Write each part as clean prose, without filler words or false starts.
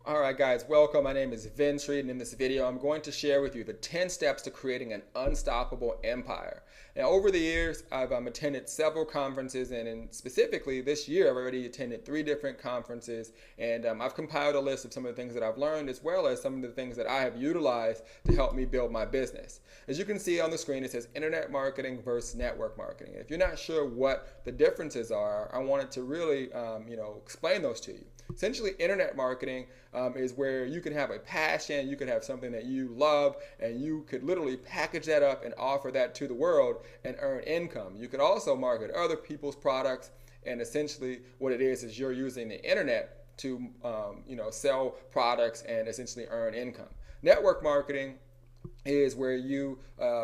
All right, guys, welcome. My name is Vince Reed, and in this video, I'm going to share with you the 10 steps to creating an unstoppable empire. Now, over the years, I've attended several conferences, and specifically this year, I've already attended 3 different conferences, and I've compiled a list of some of the things that I've learned, as well as some of the things that I have utilized to help me build my business. As you can see on the screen, it says internet marketing versus network marketing. If you're not sure what the differences are, I wanted to really, explain those to you. Essentially, internet marketing is where you can have a passion, you can have something that you love, and you could literally package that up and offer that to the world and earn income. You could also market other people's products, and essentially what it is you're using the internet to sell products and essentially earn income. Network marketing is where you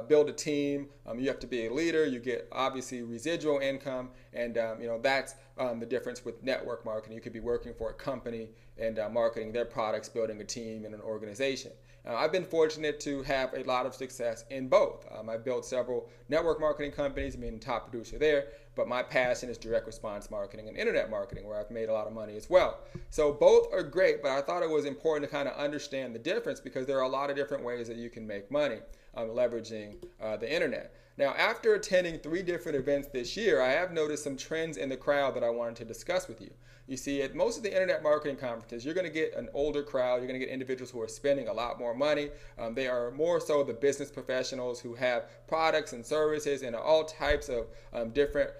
build a team. You have to be a leader. You get obviously residual income, and that's the difference with network marketing. You could be working for a company and marketing their products, building a team and an organization. I've been fortunate to have a lot of success in both. I've built several network marketing companies, being top producer there, but my passion is direct response marketing and internet marketing, where I've made a lot of money as well. So both are great, but I thought it was important to kind of understand the difference, because there are a lot of different ways that you can make money leveraging the internet. Now, after attending 3 different events this year, I have noticed some trends in the crowd that I wanted to discuss with you. You see, at most of the internet marketing conferences, you're going to get an older crowd. You're going to get individuals who are spending a lot more money. They are more so the business professionals who have products and services and all types of different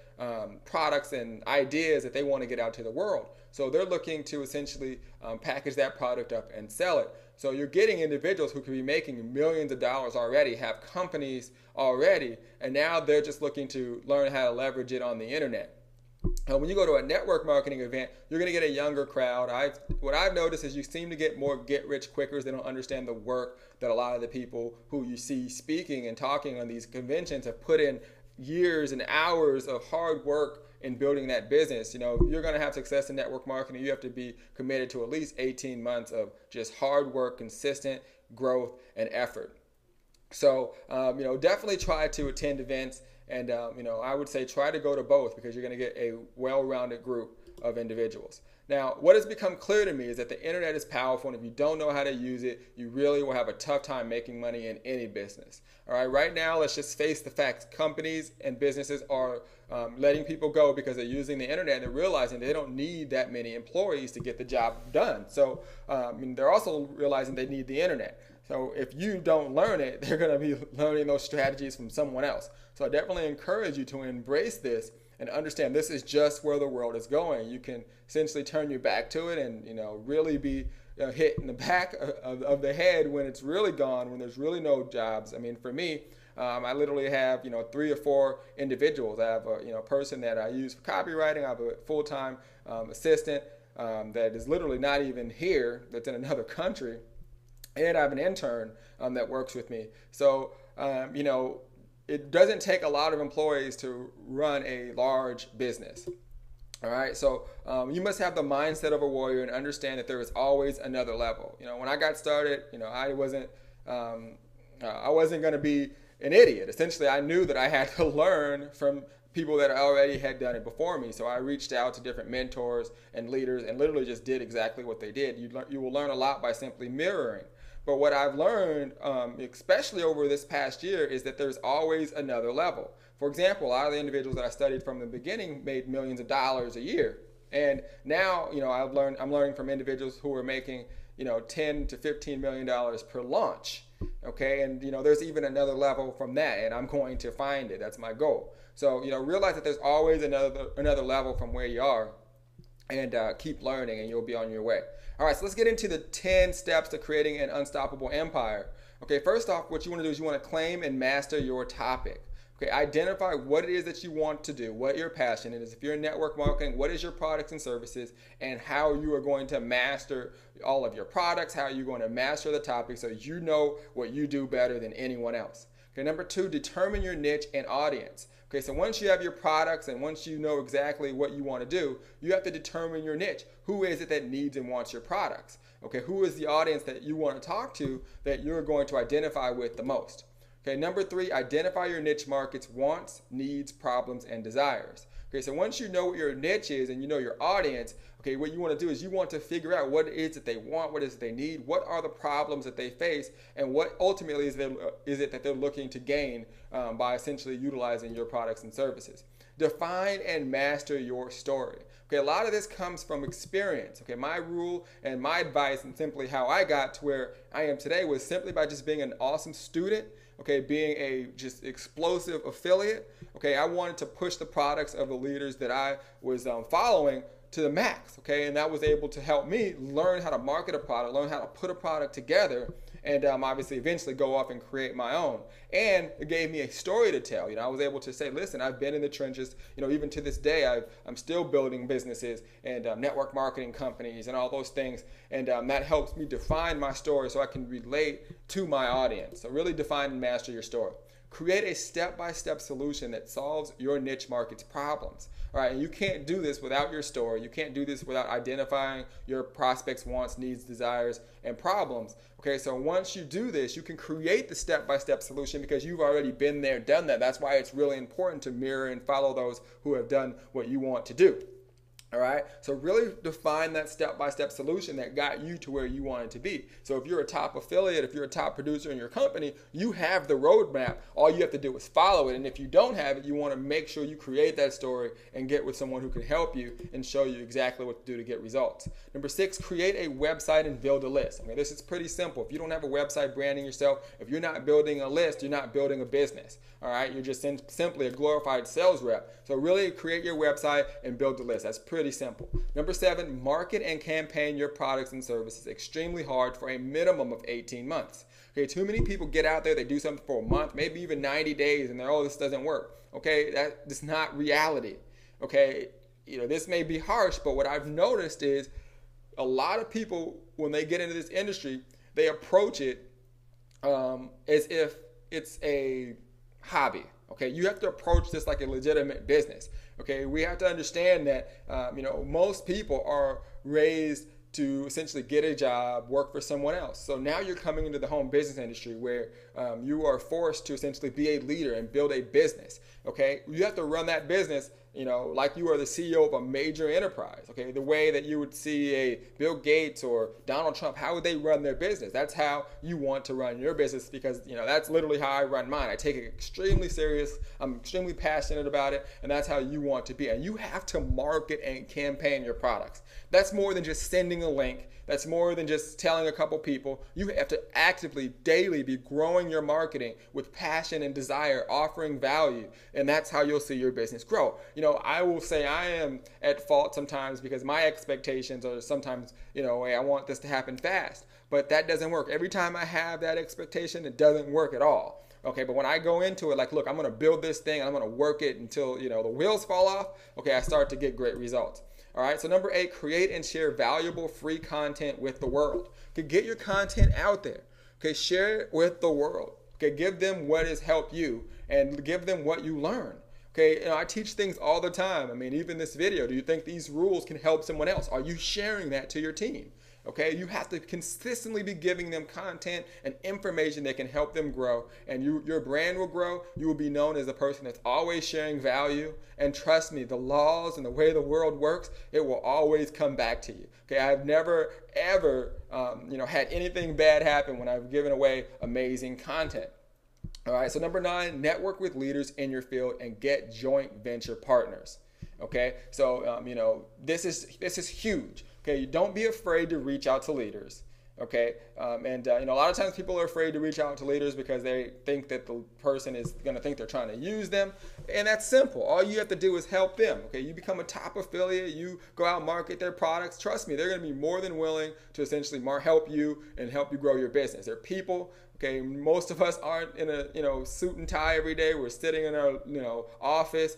products and ideas that they want to get out to the world. So they're looking to essentially package that product up and sell it. So you're getting individuals who could be making millions of dollars already, have companies already, and now they're just looking to learn how to leverage it on the internet. When you go to a network marketing event, you're going to get a younger crowd. What I've noticed is you seem to get more get-rich-quickers. They don't understand the work that a lot of the people who you see speaking and talking on these conventions have put in years and hours of hard work in building that business. You're going to have success in network marketing. You have to be committed to at least 18 months of just hard work, consistent growth, and effort. So, definitely try to attend events. And, I would say try to go to both, because you're going to get a well-rounded group of individuals. Now, what has become clear to me is that the internet is powerful, and if you don't know how to use it, you really will have a tough time making money in any business. All right, right now, let's just face the facts. Companies and businesses are letting people go because they're using the internet, and they're realizing they don't need that many employees to get the job done. So, they're also realizing they need the internet. So if you don't learn it, they're going to be learning those strategies from someone else. So I definitely encourage you to embrace this and understand this is just where the world is going. You can essentially turn your back to it and really be hit in the back of the head when it's really gone, when there's really no jobs. For me, I literally have 3 or 4 individuals. I have a person that I use for copywriting. I have a full-time assistant that is literally not even here, that's in another country. And I have an intern that works with me. So, it doesn't take a lot of employees to run a large business. All right, so you must have the mindset of a warrior and understand that there is always another level. When I got started, I wasn't going to be an idiot. Essentially, I knew that I had to learn from people that already had done it before me. So I reached out to different mentors and leaders and literally just did exactly what they did. You will learn a lot by simply mirroring. But what I've learned, especially over this past year, is that there's always another level. For example, a lot of the individuals that I studied from the beginning made millions of dollars a year. And now, I'm learning from individuals who are making, $10 to $15 million per launch. Okay, and there's even another level from that, and I'm going to find it. That's my goal. So, realize that there's always another level from where you are, and keep learning, and you'll be on your way. All right, so let's get into the 10 steps to creating an unstoppable empire. Okay, first off, what you want to do is you want to claim and master your topic. Okay, identify what it is that you want to do, what your passion is. If you're in network marketing, what is your products and services, and how you are going to master all of your products, how you're going to master the topic so you know what you do better than anyone else. Okay, number 2, determine your niche and audience. Okay, so once you have your products and once you know exactly what you want to do, you have to determine your niche. Who is it that needs and wants your products? Okay, who is the audience that you want to talk to that you're going to identify with the most? Okay, number 3, identify your niche market's wants, needs, problems, and desires. Okay, so once you know what your niche is and you know your audience, okay, what you want to do is you want to figure out what it is that they want, what it is that they need, what are the problems that they face, and what ultimately is it that they're looking to gain by essentially utilizing your products and services. Define and master your story. Okay, a lot of this comes from experience. Okay, my rule and my advice and simply how I got to where I am today was simply by just being an awesome student. Okay, being a just explosive affiliate. Okay, I wanted to push the products of the leaders that I was following to the max. Okay, and that was able to help me learn how to market a product, learn how to put a product together, and obviously eventually go off and create my own. And it gave me a story to tell. I was able to say, listen, I've been in the trenches. Even to this day, I'm still building businesses and network marketing companies and all those things. And that helps me define my story so I can relate to my audience. So really define and master your story. Create a step-by-step solution that solves your niche market's problems. All right, and you can't do this without your story. You can't do this without identifying your prospects' wants, needs, desires, and problems. Okay, so once you do this, you can create the step-by-step solution because you've already been there, done that. That's why it's really important to mirror and follow those who have done what you want to do. All right, so really define that step-by-step solution that got you to where you wanted to be. So if you're a top affiliate, if you're a top producer in your company, you have the roadmap. All you have to do is follow it. And if you don't have it, you want to make sure you create that story and get with someone who can help you and show you exactly what to do to get results. Number 6, create a website and build a list. Okay, this is pretty simple. If you don't have a website branding yourself, if you're not building a list, you're not building a business. All right, you're just simply a glorified sales rep. So really create your website and build a list. That's pretty simple. Number 7, market and campaign your products and services extremely hard for a minimum of 18 months. Okay, too many people get out there, they do something for a month, maybe even 90 days, and they're, oh, this doesn't work. Okay, that's not reality. Okay, this may be harsh, but what I've noticed is a lot of people, when they get into this industry, they approach it as if it's a hobby. Okay, you have to approach this like a legitimate business. Okay, we have to understand that most people are raised to essentially get a job, work for someone else. So now you're coming into the home business industry where you are forced to essentially be a leader and build a business. Okay, you have to run that business, like you are the CEO of a major enterprise. Okay, the way that you would see a Bill Gates or Donald Trump, how would they run their business? That's how you want to run your business because that's literally how I run mine. I take it extremely serious. I'm extremely passionate about it, and that's how you want to be. And you have to market and campaign your products. That's more than just sending a link. That's more than just telling a couple people. You have to actively, daily be growing your marketing with passion and desire, offering value, and that's how you'll see your business grow. I will say I am at fault sometimes because my expectations are sometimes, hey, I want this to happen fast, but that doesn't work. Every time I have that expectation, it doesn't work at all. Okay, but when I go into it like, look, I'm going to build this thing, and I'm going to work it until, the wheels fall off, okay, I start to get great results. All right, so number 8, create and share valuable free content with the world. Okay, get your content out there. Okay, share it with the world. Okay, give them what has helped you and give them what you learn. Okay, I teach things all the time. I mean, even this video, do you think these rules can help someone else? Are you sharing that to your team? Okay, you have to consistently be giving them content and information that can help them grow, and your brand will grow. You will be known as a person that's always sharing value, and trust me, the laws and the way the world works, it will always come back to you. Okay, I've never ever had anything bad happen when I've given away amazing content. All right, so number 9, network with leaders in your field and get joint venture partners. Okay, so this is huge. Okay, don't be afraid to reach out to leaders. Okay, a lot of times people are afraid to reach out to leaders because they think that the person is going to think they're trying to use them, and that's simple. All you have to do is help them. Okay, you become a top affiliate, you go out and market their products. Trust me, they're going to be more than willing to essentially help you and help you grow your business. They're people. Okay, most of us aren't in a suit and tie every day. We're sitting in our office,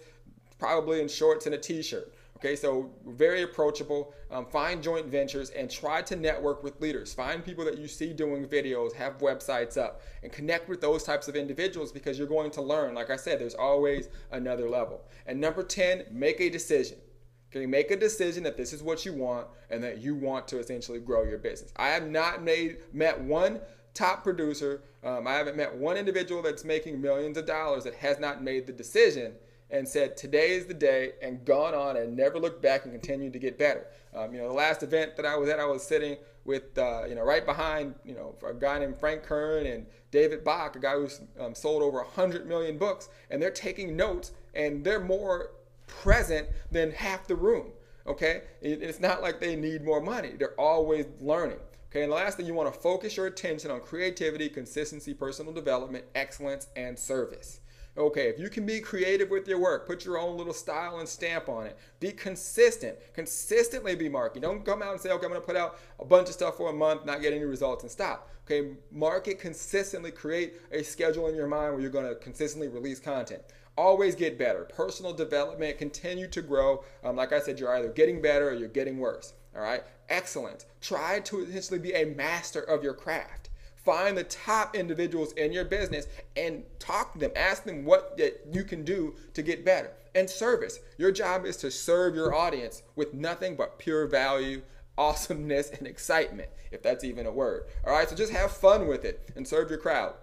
probably in shorts and a t-shirt. Okay, so very approachable. Find joint ventures and try to network with leaders. Find people that you see doing videos, have websites up, and connect with those types of individuals because you're going to learn. Like I said, there's always another level. And number 10, make a decision. Okay, make a decision that this is what you want and that you want to essentially grow your business. I have not met one top producer. I haven't met one individual that's making millions of dollars that has not made the decision and said, today is the day, and gone on and never looked back and continued to get better. The last event that I was at, I was sitting with, right behind, a guy named Frank Kern and David Bach, a guy who's sold over 100 million books, and they're taking notes, and they're more present than half the room. Okay, it's not like they need more money. They're always learning. Okay, and the last thing, you want to focus your attention on creativity, consistency, personal development, excellence, and service. Okay, if you can be creative with your work, put your own little style and stamp on it. Be consistent. Consistently be marketing. Don't come out and say, okay, I'm going to put out a bunch of stuff for a month, not get any results, and stop. Okay, market consistently. Create a schedule in your mind where you're going to consistently release content. Always get better. Personal development, continue to grow. Like I said, you're either getting better or you're getting worse. All right, excellence. Try to essentially be a master of your craft. Find the top individuals in your business and talk to them. Ask them what you can do to get better. And service. Your job is to serve your audience with nothing but pure value, awesomeness, and excitement, if that's even a word. All right, so just have fun with it and serve your crowd.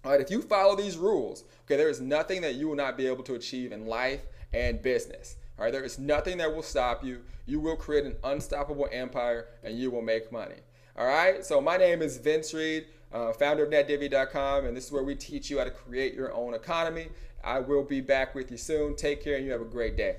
All right, if you follow these rules, okay, there is nothing that you will not be able to achieve in life and business. All right, there is nothing that will stop you. You will create an unstoppable empire and you will make money. All right, so my name is Vince Reed, founder of NetDivvy.com, and this is where we teach you how to create your own economy. I will be back with you soon. Take care and you have a great day.